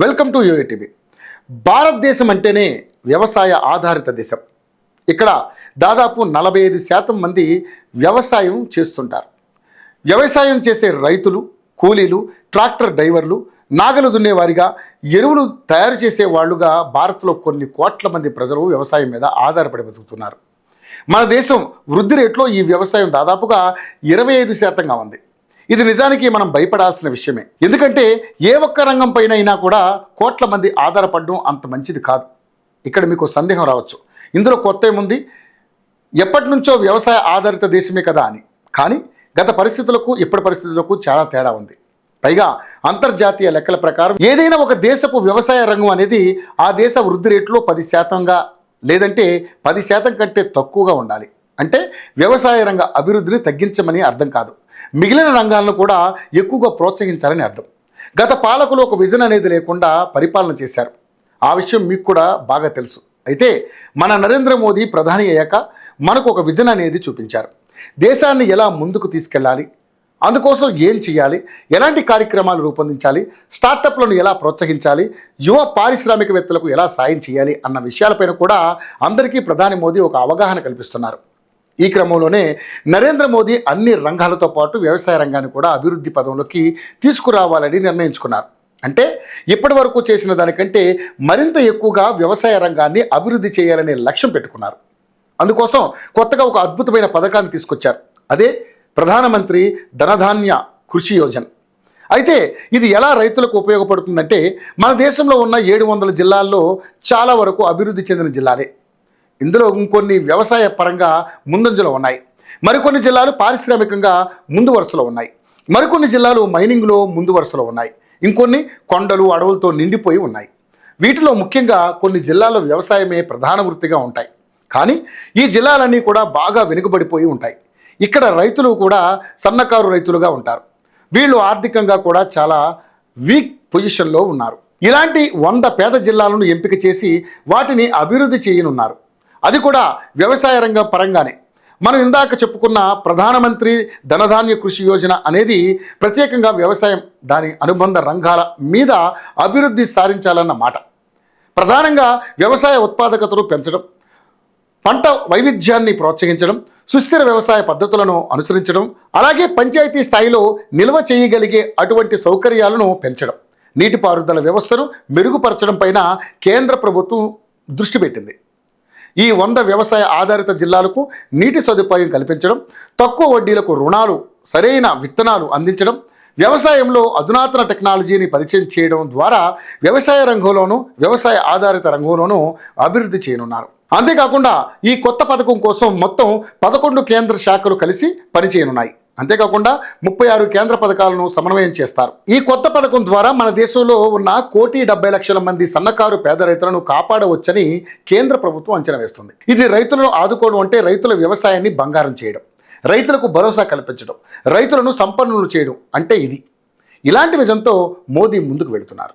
Welcome to యూఏటీవీ. భారతదేశం అంటేనే వ్యవసాయ ఆధారిత దేశం. ఇక్కడ దాదాపు 45% మంది వ్యవసాయం చేస్తుంటారు. వ్యవసాయం చేసే రైతులు, కూలీలు, ట్రాక్టర్ డ్రైవర్లు, నాగలు దున్నేవారిగా, ఎరువులు తయారు చేసే వాళ్ళుగా భారత్లో కొన్ని కోట్ల మంది ప్రజలు వ్యవసాయం మీద ఆధారపడి బతుకుతున్నారు. మన దేశం వృద్ధి రేట్లో ఈ వ్యవసాయం దాదాపుగా 25%గా ఉంది. ఇది నిజానికి మనం భయపడాల్సిన విషయమే. ఎందుకంటే ఏ ఒక్క రంగం పైన అయినా కూడా కోట్ల మంది ఆధారపడడం అంత మంచిది కాదు. ఇక్కడ మీకు సందేహం రావచ్చు, ఇందులో కొత్త ఏముంది, ఎప్పటి నుంచో వ్యవసాయ ఆధారిత దేశమే కదా అని. కానీ గత పరిస్థితులకు ఇప్పటి పరిస్థితులకు చాలా తేడా ఉంది. పైగా అంతర్జాతీయ లెక్కల ప్రకారం ఏదైనా ఒక దేశపు వ్యవసాయ రంగం అనేది ఆ దేశ వృద్ధి రేట్లో 10%గా లేదంటే 10% కంటే తక్కువగా ఉండాలి. అంటే వ్యవసాయ రంగ అభివృద్ధిని తగ్గించమని అర్థం కాదు, మిగిలిన రంగాలను కూడా ఎక్కువగా ప్రోత్సహించాలని అర్థం. గత పాలకులు ఒక విజన్ అనేది లేకుండా పరిపాలన చేశారు. ఆ విషయం మీకు కూడా బాగా తెలుసు. అయితే మన నరేంద్ర మోదీ ప్రధాని అయ్యాక మనకు ఒక విజన్ అనేది చూపించారు. దేశాన్ని ఎలా ముందుకు తీసుకెళ్ళాలి, అందుకోసం ఏం చేయాలి, ఎలాంటి కార్యక్రమాలు రూపొందించాలి, స్టార్టప్లను ఎలా ప్రోత్సహించాలి, యువ పారిశ్రామికవేత్తలకు ఎలా సాయం చేయాలి అన్న విషయాలపైన కూడా అందరికీ ప్రధాని మోదీ ఒక అవగాహన కల్పిస్తున్నారు. ఈ క్రమంలోనే నరేంద్ర మోదీ అన్ని రంగాలతో పాటు వ్యవసాయ రంగాన్ని కూడా అభివృద్ధి పదంలోకి తీసుకురావాలని నిర్ణయించుకున్నారు. అంటే ఇప్పటి వరకు చేసిన దానికంటే మరింత ఎక్కువగా వ్యవసాయ రంగాన్ని అభివృద్ధి చేయాలనే లక్ష్యం పెట్టుకున్నారు. అందుకోసం కొత్తగా ఒక అద్భుతమైన పథకాన్ని తీసుకొచ్చారు. అదే ప్రధానమంత్రి ధనధాన్య కృషి యోజన. అయితే ఇది ఎలా రైతులకు ఉపయోగపడుతుందంటే, మన దేశంలో ఉన్న 700 జిల్లాల్లో చాలా వరకు అభివృద్ధి చెందిన జిల్లాలే. ఇందులో ఇంకొన్ని వ్యవసాయ పరంగా ముందంజలో ఉన్నాయి, మరికొన్ని జిల్లాలు పారిశ్రామికంగా ముందు వరుసలో ఉన్నాయి, మరికొన్ని జిల్లాలు మైనింగ్లో ముందు వరుసలో ఉన్నాయి, ఇంకొన్ని కొండలు అడవులతో నిండిపోయి ఉన్నాయి. వీటిలో ముఖ్యంగా కొన్ని జిల్లాల్లో వ్యవసాయమే ప్రధాన వృత్తిగా ఉంటాయి. కానీ ఈ జిల్లాలన్నీ కూడా బాగా వెనుకబడిపోయి ఉంటాయి. ఇక్కడ రైతులు కూడా సన్నకారు రైతులుగా ఉంటారు. వీళ్ళు ఆర్థికంగా కూడా చాలా వీక్ పొజిషన్లో ఉన్నారు. ఇలాంటి 100 పేద జిల్లాలను ఎంపిక చేసి వాటిని అభివృద్ధి చేయనున్నారు. అది కూడా వ్యవసాయ రంగం పరంగానే. మనం ఇందాక చెప్పుకున్న ప్రధానమంత్రి ధనధాన్య కృషి యోజన అనేది ప్రత్యేకంగా వ్యవసాయం, దాని అనుబంధ రంగాల మీద అభివృద్ధి సాధించాలన్న మాట. ప్రధానంగా వ్యవసాయ ఉత్పాదకతను పెంచడం, పంట వైవిధ్యాన్ని ప్రోత్సహించడం, సుస్థిర వ్యవసాయ పద్ధతులను అనుసరించడం, అలాగే పంచాయతీ స్థాయిలో నిల్వ చేయగలిగే అటువంటి సౌకర్యాలను పెంచడం, నీటిపారుదల వ్యవస్థను మెరుగుపరచడం పైన కేంద్ర ప్రభుత్వం దృష్టి పెట్టింది. ఈ 100 వ్యవసాయ ఆధారిత జిల్లాలకు నీటి సదుపాయం కల్పించడం, తక్కువ వడ్డీలకు రుణాలు, సరైన విత్తనాలు అందించడం, వ్యవసాయంలో అధునాతన టెక్నాలజీని పరిచయం చేయడం ద్వారా వ్యవసాయ రంగంలోనూ వ్యవసాయ ఆధారిత రంగంలోనూ అభివృద్ధి చేయనున్నారు. అంతేకాకుండా ఈ కొత్త పథకం కోసం మొత్తం 11 కేంద్ర శాఖలు కలిసి పనిచేయనున్నాయి. అంతేకాకుండా 36 కేంద్ర పథకాలను సమన్వయం చేస్తారు. ఈ కొత్త పథకం ద్వారా మన దేశంలో ఉన్న 1,70,00,000 మంది సన్నకారు పేద రైతులను కాపాడవచ్చని కేంద్ర ప్రభుత్వం అంచనా వేస్తుంది. ఇది రైతులను ఆదుకోవడం అంటే రైతుల వ్యవసాయాన్ని బంగారం చేయడం, రైతులకు భరోసా కల్పించడం, రైతులను సంపన్నులు చేయడం అంటే ఇది. ఇలాంటి విజన్తో మోదీ ముందుకు వెళుతున్నారు.